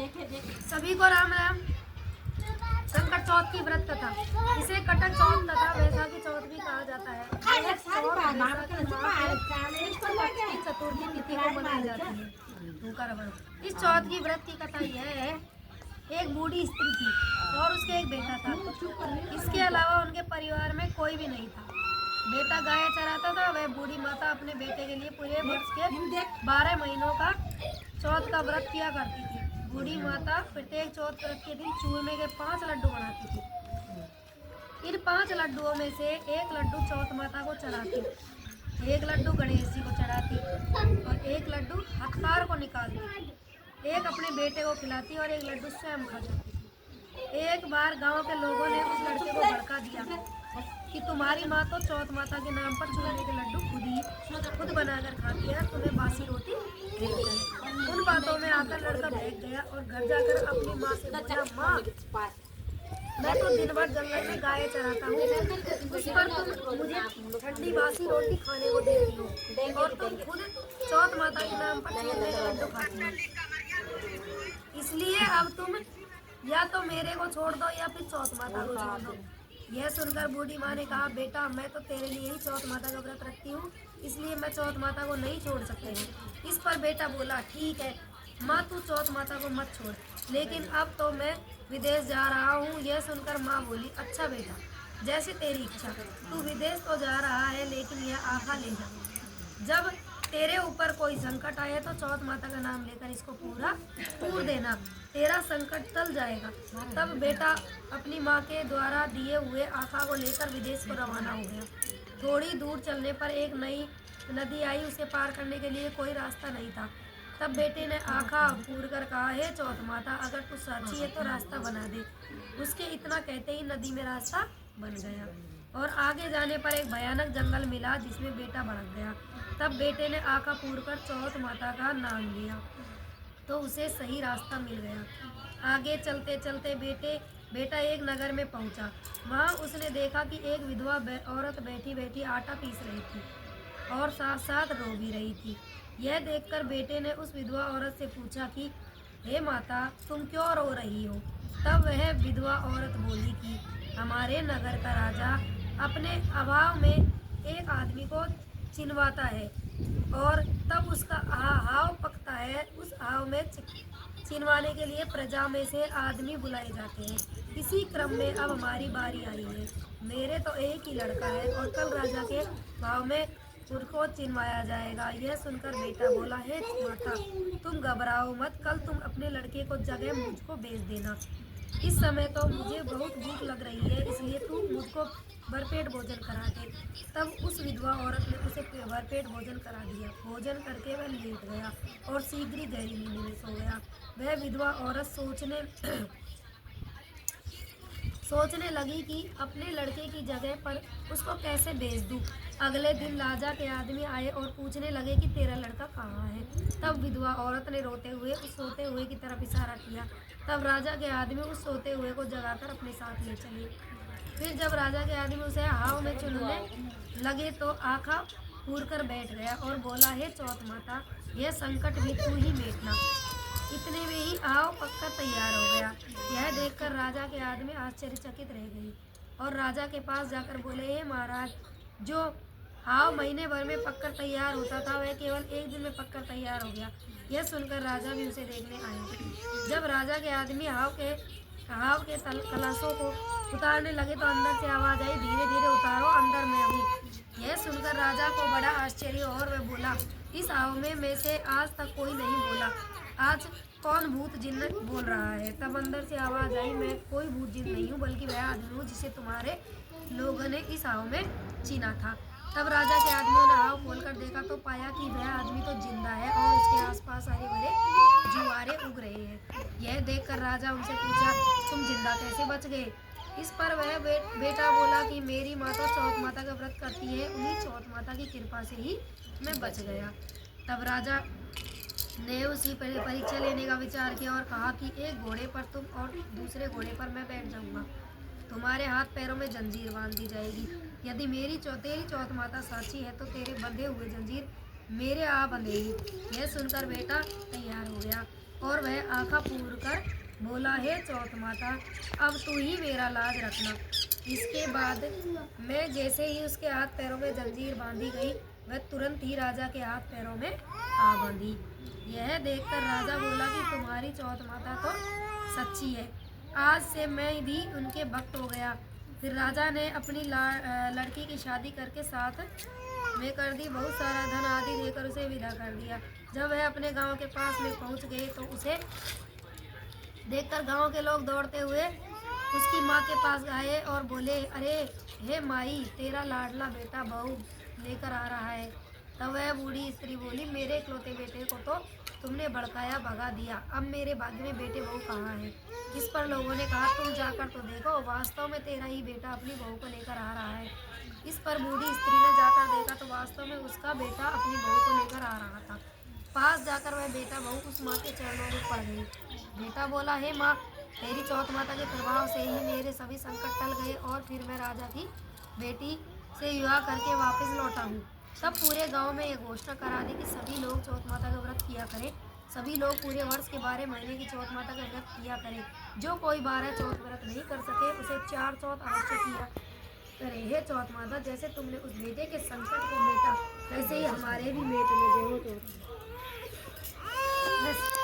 सभी को राम राम। संकट चौथ की व्रत कथा, इसे कटक चौथ तथा वैशाखी चौथ भी कहा जाता है। चतुर्थी तिथि को मनाई जाती है। इस चौथ की व्रत की कथा यह है, एक बूढ़ी स्त्री थी और उसके एक बेटा था। इसके अलावा उनके परिवार में कोई भी नहीं था। बेटा गाय चराता था। वह बूढ़ी माता अपने बेटे के लिए पूरे वर्ष के 12 महीनों का चौथ का व्रत किया करती थी। बूढ़ी माता प्रत्येक चौथ व्रत के दिन चूरमे के 5 लड्डू बनाती थी। इन 5 लड्डुओं में से एक लड्डू चौथ माता को चढ़ाती, एक लड्डू गणेश जी को चढ़ाती और एक लड्डू हथकार को निकालती, एक अपने बेटे को खिलाती और एक लड्डू स्वयं खा जाती थी। एक बार गांव के लोगों ने उस लड़के को भड़का दिया कि तुम्हारी माँ तो चौथ माता के नाम पर चूरमे के लड्डू खुद बनाकर खाती है, तुम्हें बासी रोटी देती है। उन बातों में आकर लड़का बहक गया और घर जाकर अपनी माँ से बोला, माँ मैं तो दिन भर जंगल में गाय चराता हूँ, उस पर तुम मुझे ठंडी बासी रोटी खाने को देती हो और तुम खुद चौथ माता के नाम पर चूरमे के लड्डू खाती हो। इसलिए अब तुम या तो मेरे को छोड़ दो या फिर चौथ माता को छोड़ दो। यह सुनकर बूढ़ी माँ ने कहा, बेटा मैं तो तेरे लिए ही चौथ माता का व्रत रखती हूँ, इसलिए मैं चौथ माता को नहीं छोड़ सकती हूँ। इस पर बेटा बोला, ठीक है माँ, तू चौथ माता को मत छोड़, लेकिन अब तो मैं विदेश जा रहा हूँ। यह सुनकर माँ बोली, अच्छा बेटा जैसे तेरी इच्छा, तू विदेश तो जा रहा है लेकिन यह आखा ले जा। जब तेरे ऊपर कोई संकट आए तो चौथ माता का नाम लेकर इसको पूर देना, तेरा संकट टल जाएगा। तब बेटा अपनी माँ के द्वारा दिए हुए आखा को लेकर विदेश को रवाना हो गया। थोड़ी दूर चलने पर एक नई नदी आई। उसे पार करने के लिए कोई रास्ता नहीं था। तब बेटे ने आखा पूर कर कहा, हे चौथ माता, अगर तू साची है तो रास्ता बना दे। उसके इतना कहते ही नदी में रास्ता बन गया और आगे जाने पर एक भयानक जंगल मिला जिसमें बेटा भड़क गया। तब बेटे ने आखा पूर कर चौथ माता का नाम लिया तो उसे सही रास्ता मिल गया। आगे चलते चलते बेटा एक नगर में पहुंचा। वहां उसने देखा कि एक विधवा औरत बैठी बैठी आटा पीस रही थी और साथ साथ रो भी रही थी। यह देखकर बेटे ने उस विधवा औरत से पूछा कि हे माता, तुम क्यों रो रही हो? तब वह विधवा औरत बोली कि हमारे नगर का राजा अपने अभाव में एक आदमी को चिनवाता है और तब उसका हाव पकता है। उस हाव में चिनवाने के लिए प्रजा में से आदमी बुलाए जाते हैं। इसी क्रम में अब हमारी बारी आई है। मेरे तो एक ही लड़का है और कल राजा के भाव में उनको चिनवाया जाएगा। यह सुनकर बेटा बोला, हे माता तुम घबराओ मत, कल तुम अपने लड़के को जगह मुझको भेज देना। इस समय तो मुझे बहुत भूख लग रही है, इसलिए तू मुझको भरपेट भोजन करा दे। तब उस विधवा औरत ने उसे भरपेट भोजन करा दिया। भोजन करके वह लेट गया और शीघ्र ही गहरी नींद में सो गया। वह विधवा औरत सोचने लगी कि अपने लड़के की जगह पर उसको कैसे भेज दूं। अगले दिन राजा के आदमी आए और पूछने लगे कि तेरा लड़का कहाँ है। तब विधवा औरत ने रोते हुए उस सोते हुए की तरफ इशारा किया। तब राजा के आदमी उस सोते हुए को जगाकर अपने साथ ले चले। फिर जब राजा के आदमी उसे हाव में चुनने लगे तो आखा पूर कर बैठ गया और बोला, हे चौथ माता, यह संकट भी तू ही मेटना। इतने में ही हाव पककर तैयार हो गया। यह देखकर राजा के आदमी आश्चर्यचकित रह गई और राजा के पास जाकर बोले, हे महाराज, जो हाव महीने भर में पककर तैयार होता था वह केवल एक दिन में पककर तैयार हो गया। यह सुनकर राजा भी उसे देखने आया। जब राजा के आदमी हाव के कलशों को उतारने लगे तो अंदर से आवाज आई, धीरे धीरे उतारो, अंदर मैं हूँ। यह सुनकर राजा को बड़ा आश्चर्य और वह बोला, इस हाव में से आज तक कोई नहीं बोला, आज कौन भूत जिन्न बोल रहा है? तब अंदर से आवाज आई, मैं कोई भूत जिन्न नहीं हूँ, बल्कि वह आदमी हूँ जिसे तुम्हारे लोगों ने इस हाव में चीना था। तब राजा के आदमियों ने हाव खोलकर देखा तो पाया कि वह आदमी तो जिंदा है और उसके आसपास हरे भरे जुआरे उग रहे हैं। यह देखकर राजा उनसे पूछा, तुम जिंदा कैसे बच गए? इस पर वह बेटा बोला कि मेरी माँ तो चौथ माता का व्रत करती है, उन्हीं चौथ माता की कृपा से ही मैं बच गया। तब राजा ने उसी परीक्षा लेने का विचार किया और कहा कि एक घोड़े पर तुम और दूसरे घोड़े पर मैं बैठ जाऊंगा। तुम्हारे हाथ पैरों में जंजीर बांध दी जाएगी। यदि तेरी चौथ माता साची है तो तेरे बंधे हुए जंजीर मेरे आ बंधेगी। यह सुनकर बेटा तैयार हो गया और वह आँखा पूर कर बोला, हे चौथ माता, अब तू ही मेरा लाज रखना। इसके बाद मैं जैसे ही उसके हाथ पैरों में जंजीर बांधी गई, वह तुरंत ही राजा के हाथ पैरों में आ बंधी। यह देखकर राजा बोला कि तुम्हारी चौथ माता तो सच्ची है, आज से मैं भी उनके भक्त हो गया। फिर राजा ने अपनी लड़की की शादी करके साथ में कर दी, बहुत सारा धन आदि देकर उसे विदा कर दिया। जब वह अपने गांव के पास में पहुंच गए तो उसे देखकर गांव के लोग दौड़ते हुए उसकी माँ के पास आए और बोले, अरे हे माई, तेरा लाडला बेटा बहू लेकर आ रहा है। तब वह बूढ़ी स्त्री बोली, मेरे इकलौते बेटे को तो तुमने भड़काया भगा दिया, अब मेरे भाग्य में बेटे बहू कहाँ है। इस पर लोगों ने कहा, तुम जाकर तो देखो, वास्तव में तेरा ही बेटा अपनी बहू को लेकर आ रहा है। इस पर बूढ़ी स्त्री ने जाकर देखा तो वास्तव में उसका बेटा अपनी बहू को लेकर आ रहा था। पास जाकर वह बेटा बहू उस माँ के चरणों में पड़ गई। बेटा बोला, हे माँ, तेरी चौथ माता के प्रभाव से ही मेरे सभी संकट टल गए और फिर मैं राजा की बेटी से विवाह करके वापस लौटा हूँ। तब पूरे गांव में यह घोषणा करा दी कि सभी लोग चौथ माता का व्रत किया करें। सभी लोग पूरे वर्ष के 12 महीने की चौथ माता का व्रत किया करें। जो कोई 12 चौथ व्रत नहीं कर सके उसे 4 चौथ अवश्य किया करे। हे चौथ माता, जैसे तुमने उस बेटे के संकट को मेटा, वैसे ही हमारे भी मेट में जय हो चौथ। बस।